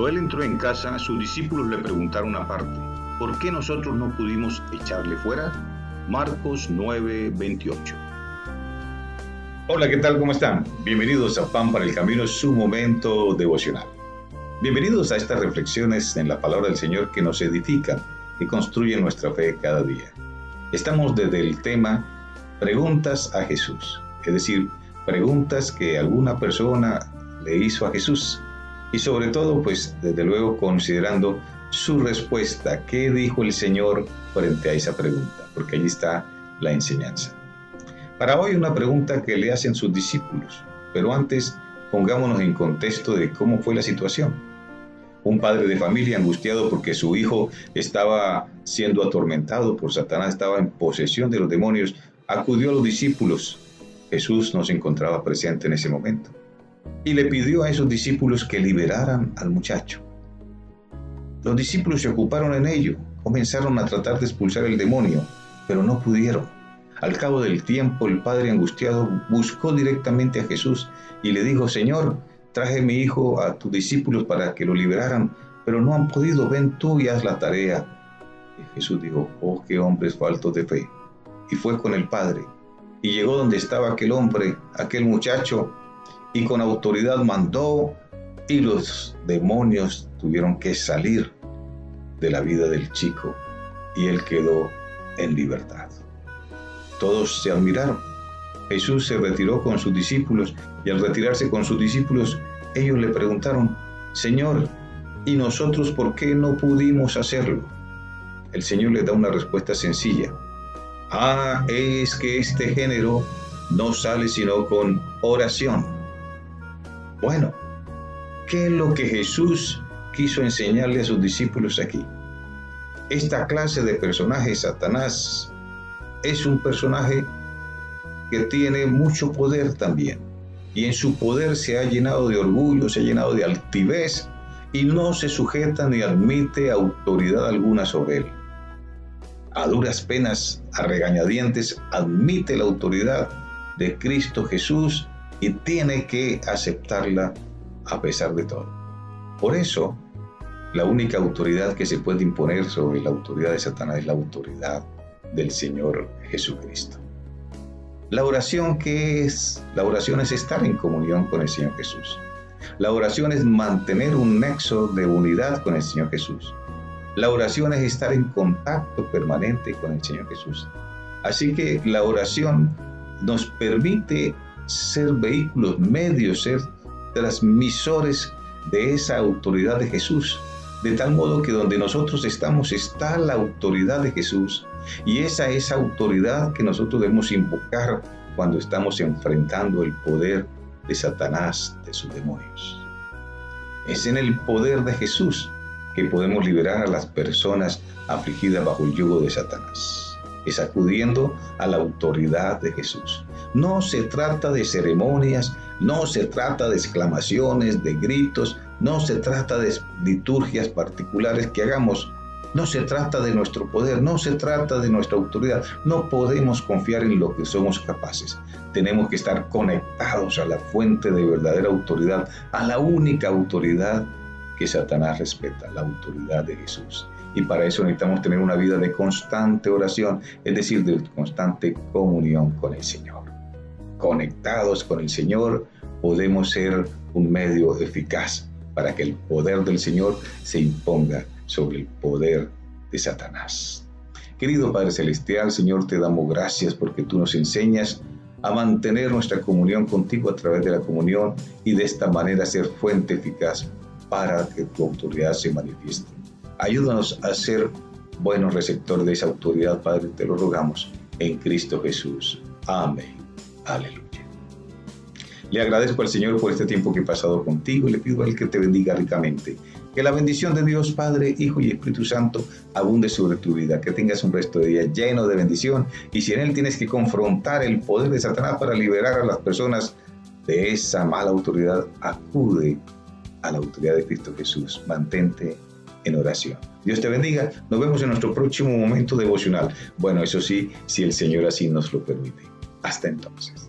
Cuando él entró en casa, sus discípulos le preguntaron aparte, ¿por qué nosotros no pudimos echarle fuera? Marcos 9:28. Hola, ¿qué tal? ¿Cómo están? Bienvenidos a Pan para el Camino, su momento devocional. Bienvenidos a estas reflexiones en la palabra del Señor que nos edifican y construyen nuestra fe cada día. Estamos desde el tema Preguntas a Jesús, es decir, preguntas que alguna persona le hizo a Jesús y sobre todo, pues desde luego considerando su respuesta, qué dijo el Señor frente a esa pregunta, porque allí está la enseñanza. Para hoy una pregunta que le hacen sus discípulos, pero antes pongámonos en contexto de cómo fue la situación. Un padre de familia angustiado porque su hijo estaba siendo atormentado por Satanás, estaba en posesión de los demonios, acudió a los discípulos. Jesús no se encontraba presente en ese momento y le pidió a esos discípulos que liberaran al muchacho. Los discípulos se ocuparon en ello, comenzaron a tratar de expulsar el demonio, pero no pudieron. Al cabo del tiempo, el padre angustiado buscó directamente a Jesús y le dijo: Señor, traje a mi hijo a tus discípulos para que lo liberaran, pero no han podido. Ven tú y haz la tarea. Y Jesús dijo: oh, qué hombres faltos de fe. Y fue con el padre. Y llegó donde estaba aquel hombre, aquel muchacho, y con autoridad mandó, y los demonios tuvieron que salir de la vida del chico, y él quedó en libertad. Todos se admiraron. Jesús se retiró con sus discípulos, y al retirarse con sus discípulos, ellos le preguntaron: Señor, ¿y nosotros por qué no pudimos hacerlo? El Señor les da una respuesta sencilla: es que este género no sale sino con oración. Bueno, ¿qué es lo que Jesús quiso enseñarle a sus discípulos aquí? Esta clase de personaje, Satanás, es un personaje que tiene mucho poder también. Y en su poder se ha llenado de orgullo, se ha llenado de altivez y no se sujeta ni admite autoridad alguna sobre él. A duras penas, a regañadientes, admite la autoridad de Cristo Jesús y tiene que aceptarla a pesar de todo. Por eso, la única autoridad que se puede imponer sobre la autoridad de Satanás es la autoridad del Señor Jesucristo. La oración, ¿qué es? La oración es estar en comunión con el Señor Jesús. La oración es mantener un nexo de unidad con el Señor Jesús. La oración es estar en contacto permanente con el Señor Jesús. Así que la oración nos permite ser vehículos, medios, ser transmisores de esa autoridad de Jesús. De tal modo que donde nosotros estamos está la autoridad de Jesús. Y esa es autoridad que nosotros debemos invocar cuando estamos enfrentando el poder de Satanás, de sus demonios. Es en el poder de Jesús que podemos liberar a las personas afligidas bajo el yugo de Satanás. Es acudiendo a la autoridad de Jesús. No se trata de ceremonias, no se trata de exclamaciones, de gritos, no se trata de liturgias particulares que hagamos. No se trata de nuestro poder, no se trata de nuestra autoridad. No podemos confiar en lo que somos capaces. Tenemos que estar conectados a la fuente de verdadera autoridad, a la única autoridad que Satanás respeta, la autoridad de Jesús. Y para eso necesitamos tener una vida de constante oración, es decir, de constante comunión con el Señor. Conectados con el Señor, podemos ser un medio eficaz para que el poder del Señor se imponga sobre el poder de Satanás. Querido Padre Celestial, Señor, te damos gracias porque tú nos enseñas a mantener nuestra comunión contigo a través de la comunión y de esta manera ser fuente eficaz para que tu autoridad se manifieste. Ayúdanos a ser buenos receptores de esa autoridad, Padre, te lo rogamos en Cristo Jesús. Amén. Aleluya. Le agradezco al Señor por este tiempo que he pasado contigo y le pido a Él que te bendiga ricamente. Que la bendición de Dios, Padre, Hijo y Espíritu Santo abunde sobre tu vida. Que tengas un resto de día lleno de bendición. Y si en Él tienes que confrontar el poder de Satanás para liberar a las personas de esa mala autoridad, acude a la autoridad de Cristo Jesús. Mantente en oración. Dios te bendiga. Nos vemos en nuestro próximo momento devocional. Bueno, eso sí, si el Señor así nos lo permite. Hasta entonces.